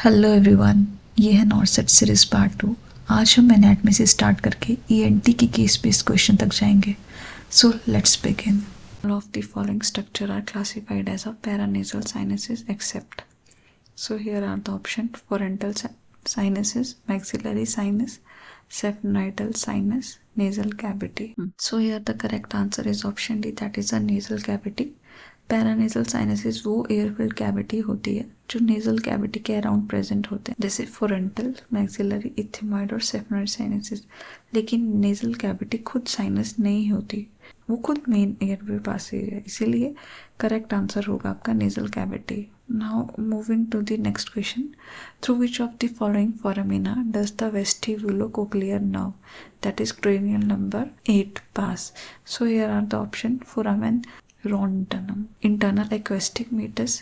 Hello everyone, ये है नॉर्सेट series part 2। आज हम एनाटॉमी से स्टार्ट करके ईएनटी की केस बेस्ड क्वेश्चन तक जाएंगे। So let's begin. All of the following structure are classified as a paranasal sinuses except. So here are the options: pharyngeal sinuses, maxillary sinus, sphenoidal sinus, nasal cavity. So here the correct answer is option D, that is a nasal cavity. Paranasal sinuses वो एयरफिल्ड cavity होती है जो nasal cavity के around present होते हैं, जैसे फोरेंटल, maxillary, इथिमॉइड और सेफनॉइड sinuses. लेकिन नेजल कैविटी खुद साइनस नहीं होती, वो खुद मेन एयरवे पास ही है, इसीलिए करेक्ट आंसर होगा आपका nasal cavity. Now moving to the next question, through which of the following foramina does the vestibulocochlear nerve that is cranial number 8 pass? So here are the option: foramen rondinum, internal acoustic meatus,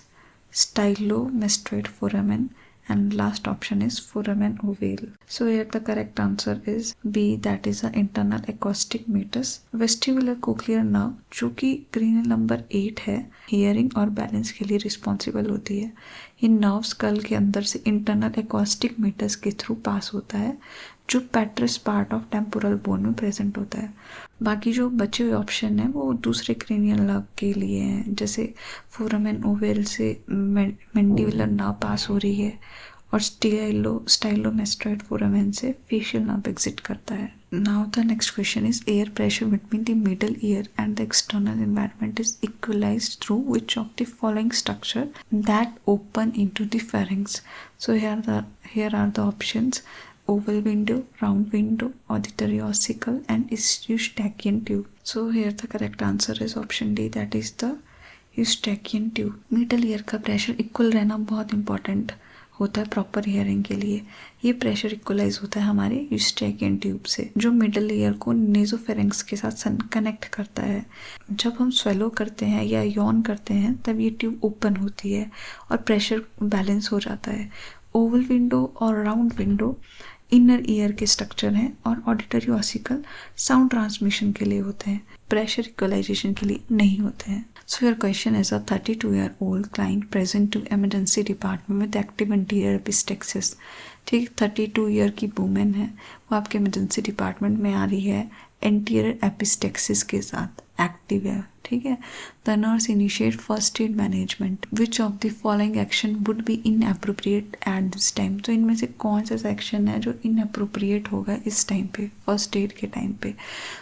stylomastoid foramen, and last option is foramen ovale. So here the correct answer is B, that is a internal acoustic meatus. Vestibular cochlear nerve जो कि cranial number 8 है, hearing और balance के लिए responsible होती है। ये nerve school के अंदर से इंटरनल acoustic meatus के थ्रू पास होता है, जो पेट्रस पार्ट ऑफ टेम्पोरल बोन में प्रेजेंट होता है। बाकी जो बचे हुए ऑप्शन है वो दूसरे क्रेनियल नर्व के लिए हैं, जैसे फोरामेन ओवेल से मैंडिबुलर नर्व पास हो रही है और स्टाइलोमेस्टोइड फोरामेन से फेशियल नर्व एग्जिट करता है। Now the next question is air pressure between the middle ear and the external environment is equalised through which of the following structure that open into the pharynx? So here are the options: oval window, round window, auditory ossicle, and eustachian tube. So here the correct answer is option D, that is the eustachian tube. Middle ear का pressure equal रहना बहुत important होता है proper hearing के लिए। ये pressure equalise होता है हमारे यूस्टैकियन ट्यूब से, जो मिडल ईयर को नेजोफेरिंक्स के साथ कनेक्ट करता है। जब हम स्वेलो करते हैं या यॉन करते हैं तब ये ट्यूब ओपन होती है और प्रेशर बैलेंस हो जाता है। ओवल विंडो और राउंड विंडो इनर ईयर के स्ट्रक्चर हैं और ऑडिटरी ऑसिकल साउंड ट्रांसमिशन के लिए होते हैं, प्रेशर इक्वलाइजेशन के लिए नहीं होते हैं। So your question as a 32-year-old client present to emergency department with active anterior epistaxis. ठीक, 32 ईयर की वुमेन है, वो आपके इमरजेंसी डिपार्टमेंट में आ रही है एंटीरियर एपिस्टेक्सिस के साथ, एक्टिव है। ठीक है, the nurse initiate first aid management, which of the following action would be inappropriate at this time? तो इनमें से कौन सा एक्शन है जो इनअप्रोप्रिएट होगा इस टाइम पे, फर्स्ट एड के टाइम पे?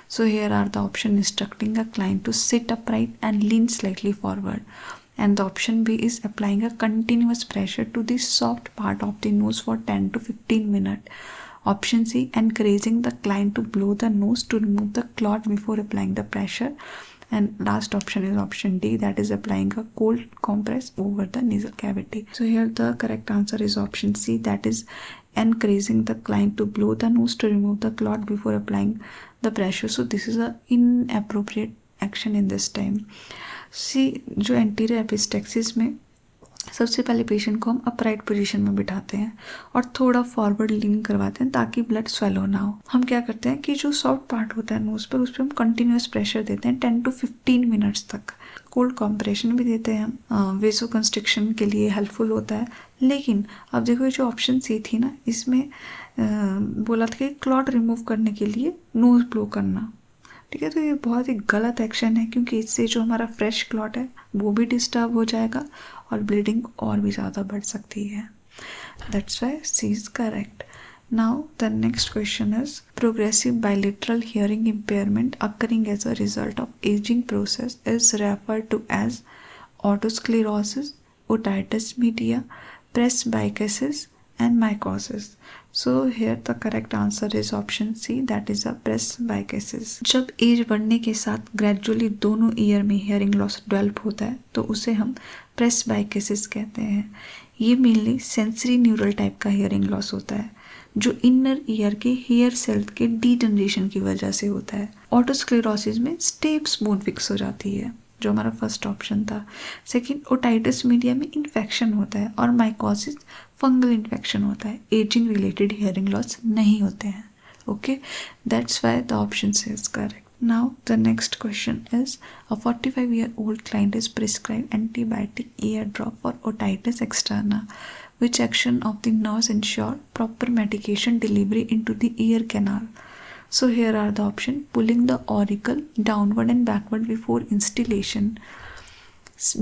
So here are the option: instructing a client to sit upright and lean slightly forward, and the option B is applying a continuous pressure to the soft part of the nose for 10 to 15 minutes. Option C, encouraging the client to blow the nose to remove the clot before applying the pressure. And last option is option D, that is applying a cold compress over the nasal cavity. So here the correct answer is option C, that is encouraging the client to blow the nose to remove the clot before applying the pressure. So this is a inappropriate action in this time. जो anterior epistaxis में सबसे पहले patient को हम upright position में बिठाते हैं और थोड़ा फॉरवर्ड लीन करवाते हैं ताकि ब्लड स्वेलो ना हो। हम क्या करते हैं कि जो सॉफ्ट पार्ट होता है नोज पर, उस पर हम कंटिन्यूस प्रेशर देते हैं 10 to 15 मिनट्स तक। कोल्ड कॉम्प्रेशन भी देते हैं हम, वेसो कंस्ट्रिक्शन के लिए हेल्पफुल होता है। लेकिन अब देखो जो ऑप्शन सी थी ना, इसमें बोला था कि क्लॉट रिमूव करने के लिए नोज ब्लो करना। ठीक है, तो ये बहुत ही गलत एक्शन है, क्योंकि इससे जो हमारा फ्रेश क्लॉट है वो भी डिस्टर्ब हो जाएगा और ब्लीडिंग और भी ज़्यादा बढ़ सकती है। That's why C is correct. Now the next question is progressive bilateral hearing impairment occurring as a result of ageing process is referred to as otosclerosis, otitis media, presbycusis and mycosis. So here the correct answer is option C, that is a presbycusis. जब as बढ़ने के साथ gradually दोनों year में hearing loss develop होता है तो उसे हम प्रेसबाइकेसिस कहते हैं। ये मेनली सेंसरी न्यूरल टाइप का हियरिंग लॉस होता है जो इनर ईयर के हेयर सेल्स के डीजनरेशन की वजह से होता है। ऑटोस्क्लेरोसिस में स्टेप्स बोन फिक्स हो जाती है, जो हमारा फर्स्ट ऑप्शन था। सेकंड, ओटाइटिस मीडिया में इन्फेक्शन होता है और माइकोसिस फंगल इन्फेक्शन होता है। एजिंग रिलेटेड हियरिंग लॉस नहीं होते हैं। Okay, that's why the option C is correct. Now the next question is, a 45-year-old client is prescribed antibiotic ear drop for otitis externa. Which action of the nerves ensure proper medication delivery into the ear canal? So here are the options: pulling the auricle downward and backward before instillation.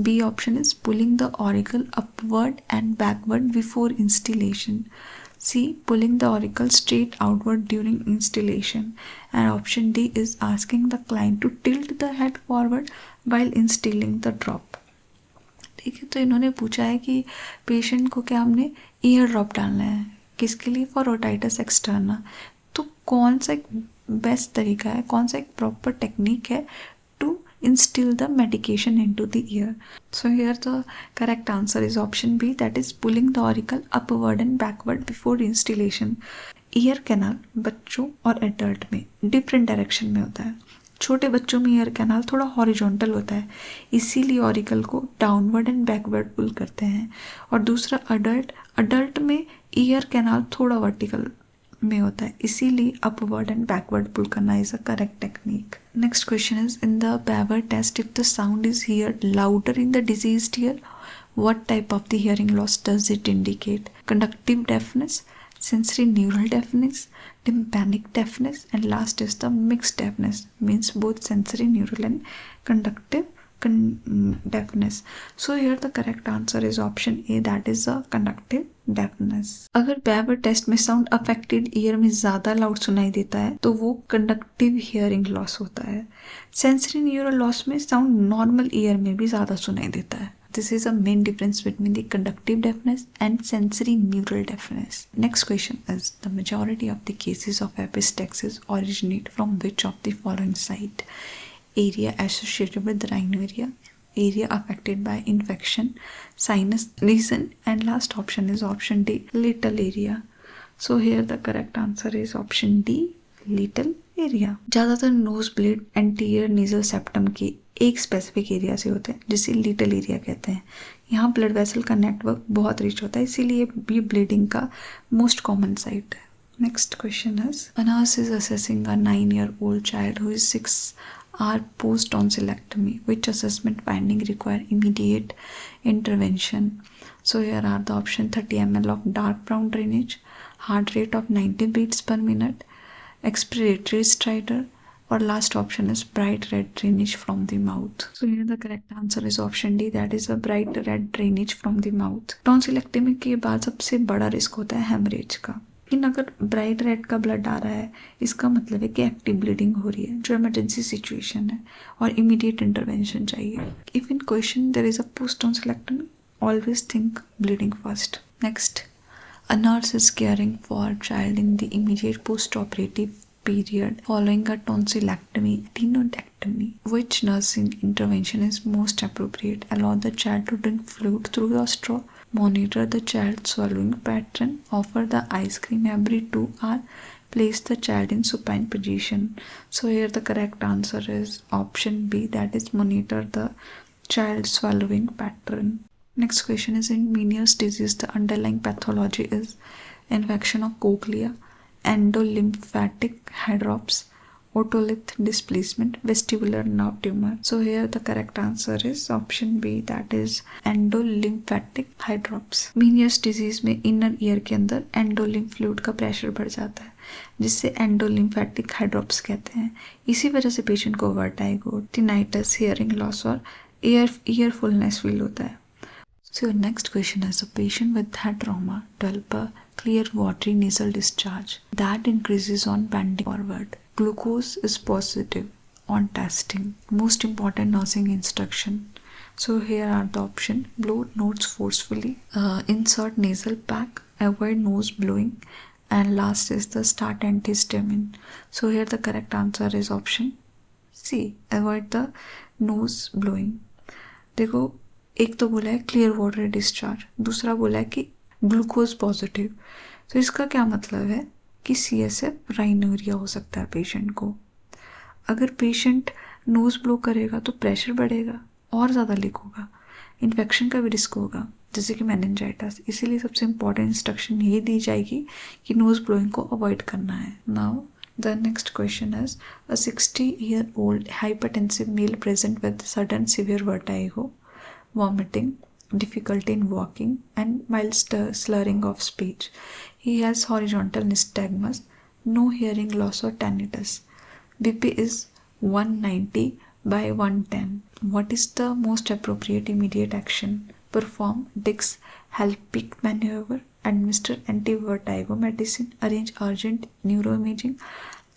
B option is pulling the auricle upward and backward before instillation. C, pulling the auricle straight outward during instillation. And option D is asking the client to tilt the head forward while instilling the drop. ठीक है, तो इन्होंने पूछा है कि patient को क्या हमने ईयर ड्रॉप डालना है, किसके लिए? For otitis externa. तो कौन सा एक बेस्ट तरीका है, कौन सा एक प्रॉपर टेक्निक है to instill the medication into the ear? So here the correct answer is option B, that is pulling the auricle upward and backward before instillation. Ear canal बच्चों और एडल्ट में different direction में होता है। छोटे बच्चों में ईयर कैनाल थोड़ा हॉरिजॉन्टल होता है, इसीलिए ऑरिकल को डाउनवर्ड एंड बैकवर्ड पुल करते हैं। और दूसरा अडल्ट में ईयर कैनाल थोड़ा वर्टिकल में होता है, इसीलिए अपवर्ड एंड बैकवर्ड पुल करना is a correct technique. Next question is, in the Weber test if the sound is heard louder in the diseased ear, what type of the hearing loss does it indicate? Conductive deafness, sensory neural deafness, tympanic deafness, and last is the mixed deafness, means both sensory neural and conductive deafness. So here the correct answer is option A, that is the conductive deafness. अगर बैवर test में sound affected year में ज्यादा loud सुनाई देता है तो वो conductive hearing loss होता है। सेंसरी न्यूरल लॉस में साउंड नॉर्मल ईयर में भी ज्यादा सुनाई देता है। This is a main difference between the conductive deafness and sensory neural deafness. Next question is, the majority of the cases of epistaxis originate from which of the following site? Area associated with rhinorrhea, area affected by infection, sinus region, and last option is option D, little area. So here the correct answer is option D, little area. ज्यादातर nose bleed anterior nasal septum के एक specific area से होते हैं जिसे little area कहते हैं। यहाँ ब्लड वेसल का नेटवर्क बहुत रिच होता है, इसीलिए ये ब्लीडिंग का मोस्ट कॉमन साइट है। Next question is, a nurse is assessing a 9-year-old child who is 6 hours post tonsillectomy. Which assessment finding require immediate intervention? So here are the option: 30 ml of dark brown drainage, heart rate of 90 beats per minute, expiratory stridor, or last option is bright red drainage from the mouth. So here the correct answer is option D, that is a bright red drainage from the mouth. Tonsillectomy के बाद सबसे बड़ा risk होता है haemorrhage का, लेकिन अगर bright red का ब्लड आ रहा है इसका मतलब है कि एक्टिव ब्लीडिंग हो रही है, जो इमरजेंसी सिचुएशन है और इमीडिएट इंटरवेंशन चाहिए। If in question there is a post tonsillectomy, always think bleeding first. Next, a nurse is caring for a child in the immediate post-operative period following a tonsillectomy, adenodectomy. Which nursing intervention is most appropriate? Allow the child to drink fluid through the straw, monitor the child's swallowing pattern, offer the ice cream every 2 hours, place the child in supine position. So here the correct answer is option B, that is monitor the child's swallowing pattern. Next question is, in Meniere's disease the underlying pathology is infection of cochlea, endolymphatic hydrops, otolith displacement, vestibular nerve tumor. So here the correct answer is option B, that is endolymphatic hydrops. Meniere's disease में inner ear के अंदर endolymph fluid का pressure बढ़ जाता है जिससे endolymphatic hydrops कहते हैं। इसी वजह से पेशेंट को वर्टाइगो, टिनाइटस, हियरिंग लॉस और ईयरफुलनेस फील होता है। So your next question is, a patient with head trauma develop a clear watery nasal discharge that increases on bending forward. Glucose is positive on testing. Most important nursing instruction. So here are the option: blow nose forcefully, insert nasal pack, avoid nose blowing, and last is the start antihistamine. So here the correct answer is option C, avoid the nose blowing. देखो, एक तो बोला है clear water discharge, दूसरा बोला है कि glucose positive. तो इसका क्या मतलब है कि CSF राइनोरिया हो सकता है पेशेंट को। अगर पेशेंट नोज ब्लो करेगा तो प्रेशर बढ़ेगा और ज़्यादा लीक होगा, इन्फेक्शन का भी रिस्क होगा जैसे कि मेनिंजाइटिस। इसीलिए सबसे इम्पॉर्टेंट इंस्ट्रक्शन ये दी जाएगी कि नोज ब्लोइंग को अवॉइड करना है। Now the next question is, a 60-year-old hypertensive male present with sudden severe vertigo, vomiting, difficulty in walking, and mild slurring of speech. He has horizontal nystagmus, no hearing loss or tinnitus. BP is 190 by 110. What is the most appropriate immediate action? Perform Dick's Halpic maneuver, administer anti-vertigo medicine, arrange urgent neuroimaging,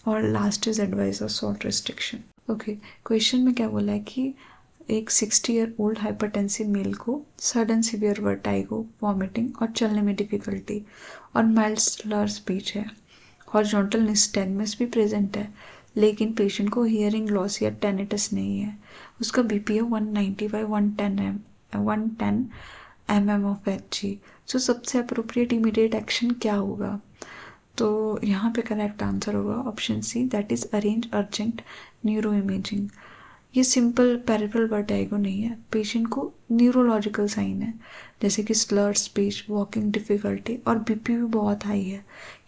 और last is advice of salt restriction. Okay, question में क्या बोला है कि एक 60 year old hypertensive mail को sudden severe vertigo, vomiting और चलने में डिफिकल्टी और माइल्ड स्लर स्पीच है. हॉरिजॉन्टल निस्टैग्मस भी प्रेजेंट है, लेकिन पेशेंट को हियरिंग लॉस या टेनिटस नहीं है. उसका बीपी है 190 by 110 mm of Hg. So सबसे अप्रोप्रिएट इमीडिएट एक्शन क्या होगा? तो यहाँ पे करेक्ट आंसर होगा option C, that is arrange urgent neuro imaging. ये सिंपल पेरिफेरल वर्टाइगो नहीं है, पेशेंट को न्यूरोलॉजिकल साइन है, जैसे कि स्लर्ड स्पीच, वॉकिंग डिफिकल्टी और बीपी भी बहुत हाई है,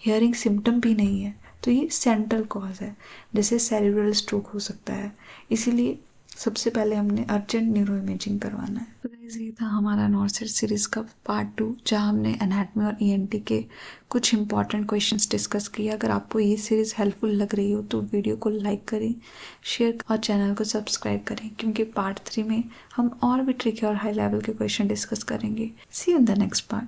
हियरिंग सिम्टम भी नहीं है. तो ये सेंट्रल कॉज है, जैसे सेरिब्रल स्ट्रोक हो सकता है. इसीलिए सबसे पहले हमने अर्जेंट न्यूरो इमेजिंग करवाना है. तो गाइस ये था हमारा नॉर्सेट सीरीज का पार्ट 2, जहाँ हमने एनाटमी और ईएनटी के कुछ इंपॉर्टेंट क्वेश्चंस डिस्कस किया. अगर आपको ये सीरीज हेल्पफुल लग रही हो तो वीडियो को लाइक करें, शेयर और चैनल को सब्सक्राइब करें, क्योंकि पार्ट 3 में हम और भी ट्रिकी और हाई लेवल के क्वेश्चन डिस्कस करेंगे. See you in the next part.